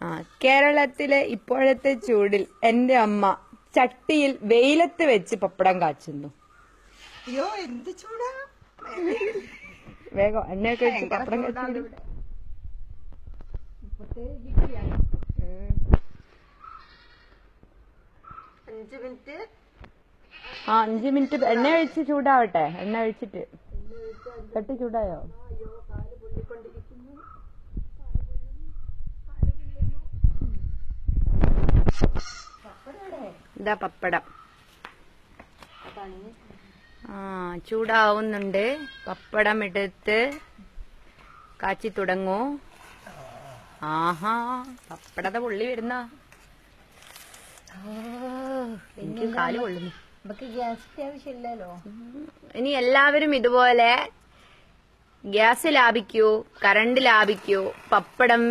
ആ കേരളത്തിലെ ഇപ്പോഴത്തെ ചൂടിൽ എന്റെ അമ്മ ചട്ടിയിൽ വെയിലത്ത് വെച്ച് പപ്പടം കാച്ചുന്നു. അയ്യോ എന്ത് ചൂടാ! വേഗം എണ്ണയൊക്കെ വെച്ച് പപ്പടം കാച്ചു. 5 മിനിറ്റ്. ആ 5 മിനിറ്റ് എണ്ണ ഒഴിച്ച് ചൂടാവട്ടെ. എണ്ണ ഒഴിച്ചിട്ട് ചട്ടി ചൂടായോ? ഇതാ പപ്പടം. ആ ചൂടാവുന്നുണ്ട്. പപ്പടം എടുത്ത് കാച്ചി തുടങ്ങൂ. ആഹാ പപ്പടത്തെ പൊള്ളി വരുന്ന എനിക്ക് കാല് കൊള്ളുന്നു. നമുക്ക് ഗ്യാസിന്റെ ആവശ്യമില്ലല്ലോ. ഇനി എല്ലാവരും ഇതുപോലെ ഗ്യാസ് ലാഭിക്കൂ, കറണ്ട് ലാഭിക്കൂ, പപ്പടം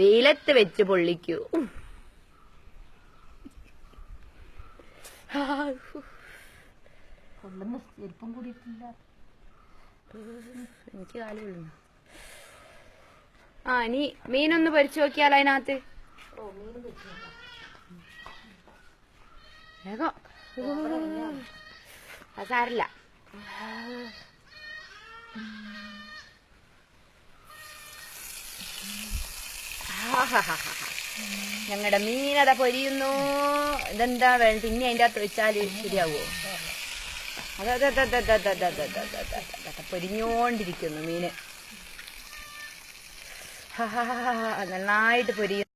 വെയിലത്ത് വെച്ച് പൊള്ളിക്കൂ. കൊള്ളുന്ന ചെരുപ്പം കൂടിയിട്ടില്ല. എനിക്ക് കാല് കൊള്ളുന്നു. ആ ഇനി മീനൊന്ന് പൊരിച്ചു നോക്കിയാലോ അതിനകത്ത്. വേഗം സാരില്ല. ഞങ്ങളുടെ മീനത പൊരിയുന്നു. ഇതെന്താ പിന്നെ അതിന്റെ അകത്ത് വെച്ചാല് ശരിയാവോ? പൊരിഞ്ഞോണ്ടിരിക്കുന്നു മീന്. നന്നായിട്ട് പൊരിയുന്നു.